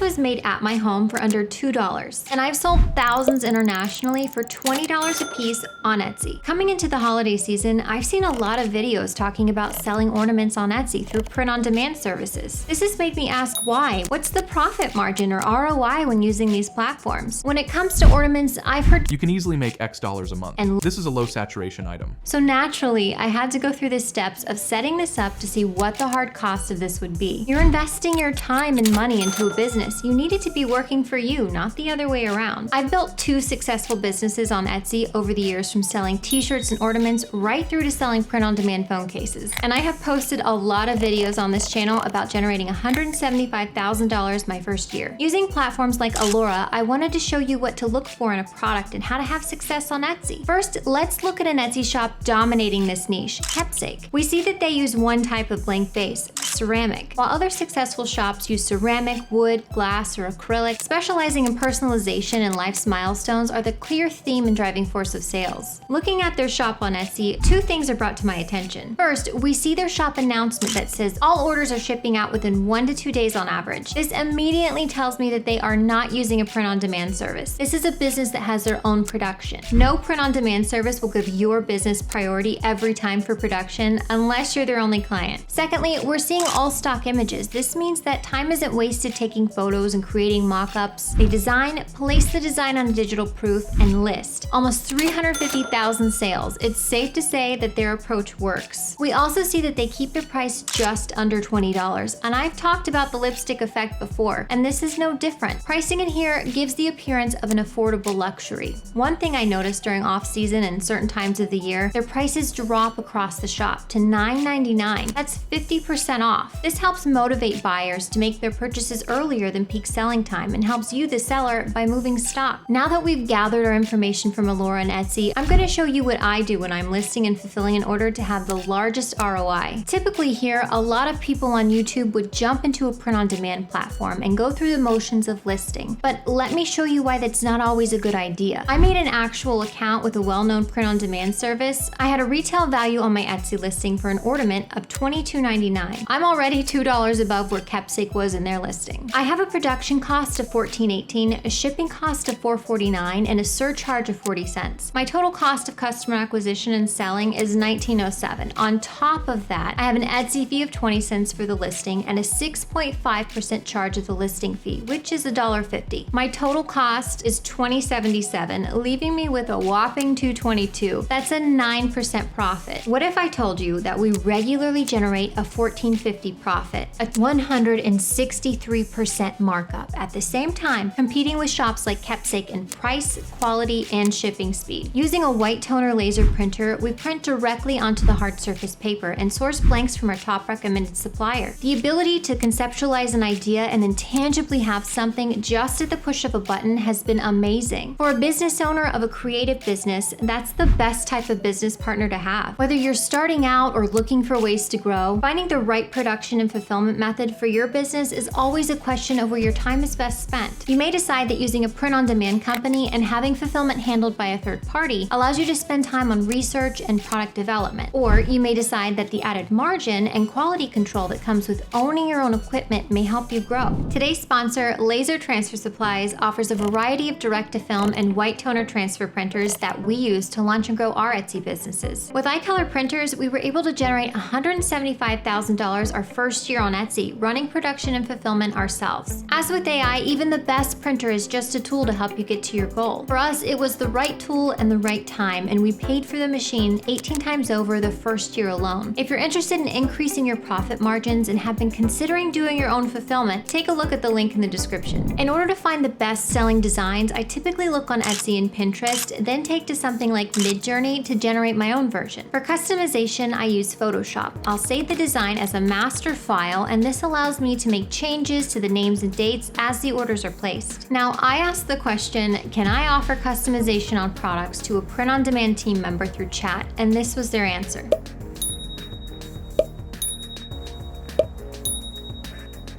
was made at my home for under $2, and I've sold thousands internationally for $20 a piece on Etsy. Coming into the holiday season, I've seen a lot of videos talking about selling ornaments on Etsy through print-on-demand services. This has made me ask why. What's the profit margin or ROI when using these platforms? When it comes to ornaments, I've heard you can easily make X dollars a month. And this is a low saturation item. So naturally, I had to go through the steps of setting this up to see what the hard cost of this would be. You're investing your time and money into a business. You need it to be working for you, not the other way around. I've built 2 successful businesses on Etsy over the years, from selling t-shirts and ornaments right through to selling print-on-demand phone cases. And I have posted a lot of videos on this channel about generating $175,000 my first year. Using platforms like Alora, I wanted to show you what to look for in a product and how to have success on Etsy. First, let's look at an Etsy shop dominating this niche, Keepsake. We see that they use one type of blank base, ceramic, while other successful shops use ceramic, wood, glass, or acrylic. Specializing in personalization and life's milestones are the clear theme and driving force of sales. Looking at their shop on Etsy, 2 things are brought to my attention. First, we see their shop announcement that says all orders are shipping out within 1 to 2 days on average. This immediately tells me that they are not using a print-on-demand service. This is a business that has their own production. No print-on-demand service will give your business priority every time for production unless you're their only client. Secondly, we're seeing all stock images. This means that time isn't wasted taking photos and creating mock-ups. They design, place the design on a digital proof, and list. Almost 350,000 sales. It's safe to say that their approach works. We also see that they keep their price just under $20, and I've talked about the lipstick effect before, and this is no different. Pricing in here gives the appearance of an affordable luxury. One thing I noticed during off-season and certain times of the year, their prices drop across the shop to $9.99. That's 50% off. This helps motivate buyers to make their purchases earlier than peak selling time and helps you, the seller, by moving stock. Now that we've gathered our information from Alora and Etsy, I'm going to show you what I do when I'm listing and fulfilling an order to have the largest ROI. Typically here, a lot of people on YouTube would jump into a print-on-demand platform and go through the motions of listing. But let me show you why that's not always a good idea. I made an actual account with a well-known print-on-demand service. I had a retail value on my Etsy listing for an ornament of $22.99. I'm already $2 above where Keepsake was in their listing. I have a production cost of $14.18, a shipping cost of $4.49, and a surcharge of 40 cents. My total cost of customer acquisition and selling is $19.07. On top of that, I have an Etsy fee of 20 cents for the listing and a 6.5% charge of the listing fee, which is $1.50. My total cost is $20.77, leaving me with a whopping $2.22. That's a 9% profit. What if I told you that we regularly generate a $14.50 profit, a 163% markup, at the same time competing with shops like Keepsake in price, quality, and shipping speed? Using a white toner laser printer, we print directly onto the hard surface paper and source blanks from our top recommended supplier. The ability to conceptualize an idea and then tangibly have something just at the push of a button has been amazing. For a business owner of a creative business, that's the best type of business partner to have. Whether you're starting out or looking for ways to grow, finding the right production and fulfillment method for your business is always a question of where your time is best spent. You may decide that using a print-on-demand company and having fulfillment handled by a third party allows you to spend time on research and product development. Or you may decide that the added margin and quality control that comes with owning your own equipment may help you grow. Today's sponsor, Laser Transfer Supplies, offers a variety of direct-to-film and white toner transfer printers that we use to launch and grow our Etsy businesses. With iColor printers, we were able to generate $175,000 our first year on Etsy, running production and fulfillment ourselves. As with AI, even the best printer is just a tool to help you get to your goal. For us, it was the right tool and the right time, and we paid for the machine 18 times over the first year alone. If you're interested in increasing your profit margins and have been considering doing your own fulfillment, take a look at the link in the description. In order to find the best-selling designs, I typically look on Etsy and Pinterest, then take to something like Midjourney to generate my own version. For customization, I use Photoshop. I'll save the design as a master file, and this allows me to make changes to the names and dates as the orders are placed. Now, I asked the question, can I offer customization on products to a print-on-demand team member through chat? And this was their answer.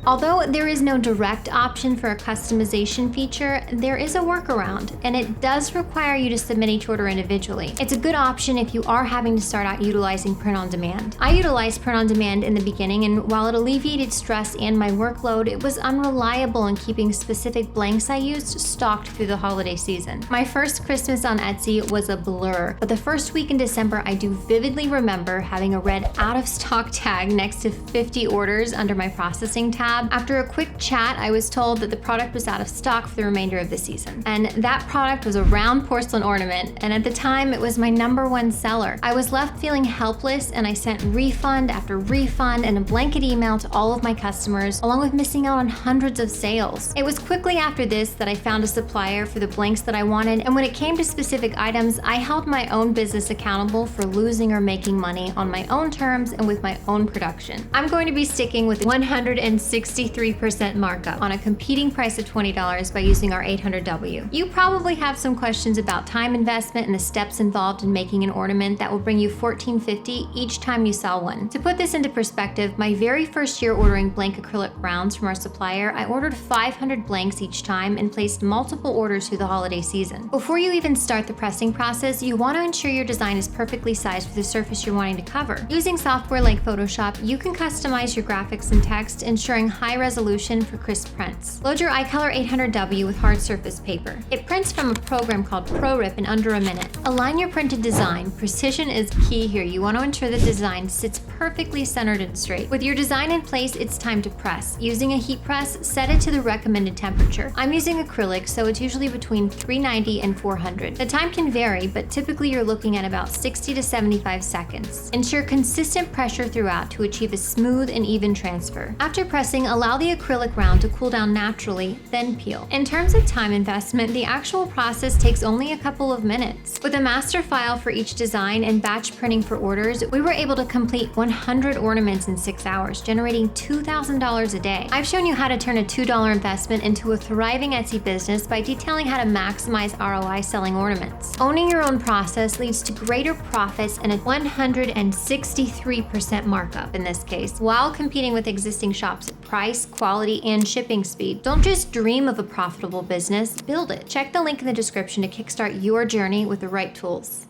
Although there is no direct option for a customization feature, there is a workaround, and it does require you to submit each order individually. It's a good option if you are having to start out utilizing print on demand. I utilized print on demand in the beginning, and while it alleviated stress and my workload, it was unreliable in keeping specific blanks I used stocked through the holiday season. My first Christmas on Etsy was a blur, but the first week in December I do vividly remember having a red out of stock tag next to 50 orders under my processing tab. After a quick chat, I was told that the product was out of stock for the remainder of the season. And that product was a round porcelain ornament, and at the time it was my #1 seller. I was left feeling helpless, and I sent refund after refund and a blanket email to all of my customers, along with missing out on hundreds of sales. It was quickly after this that I found a supplier for the blanks that I wanted, and when it came to specific items, I held my own business accountable for losing or making money on my own terms and with my own production. I'm going to be sticking with 163% markup on a competing price of $20 by using our 800W. You probably have some questions about time investment and the steps involved in making an ornament that will bring you $14.50 each time you sell one. To put this into perspective, my very first year ordering blank acrylic rounds from our supplier, I ordered 500 blanks each time and placed multiple orders through the holiday season. Before you even start the pressing process, you want to ensure your design is perfectly sized for the surface you're wanting to cover. Using software like Photoshop, you can customize your graphics and text, ensuring high resolution for crisp prints. Load your iColor 800W with hard surface paper. It prints from a program called ProRip in under a minute. Align your printed design. Precision is key here. You want to ensure the design sits perfectly centered and straight. With your design in place, it's time to press. Using a heat press, set it to the recommended temperature. I'm using acrylic, so it's usually between 390 and 400. The time can vary, but typically you're looking at about 60 to 75 seconds. Ensure consistent pressure throughout to achieve a smooth and even transfer. After pressing, allow the acrylic round to cool down naturally, then peel. In terms of time investment, the actual process takes only a couple of minutes. With a master file for each design and batch printing for orders, we were able to complete 100 ornaments in 6 hours, generating $2,000 a day. I've shown you how to turn a $2 investment into a thriving Etsy business by detailing how to maximize ROI selling ornaments. Owning your own process leads to greater profits and a 163% markup in this case, while competing with existing shops at price, quality, and shipping speed. Don't just dream of a profitable business, build it. Check the link in the description to kickstart your journey with the right tools.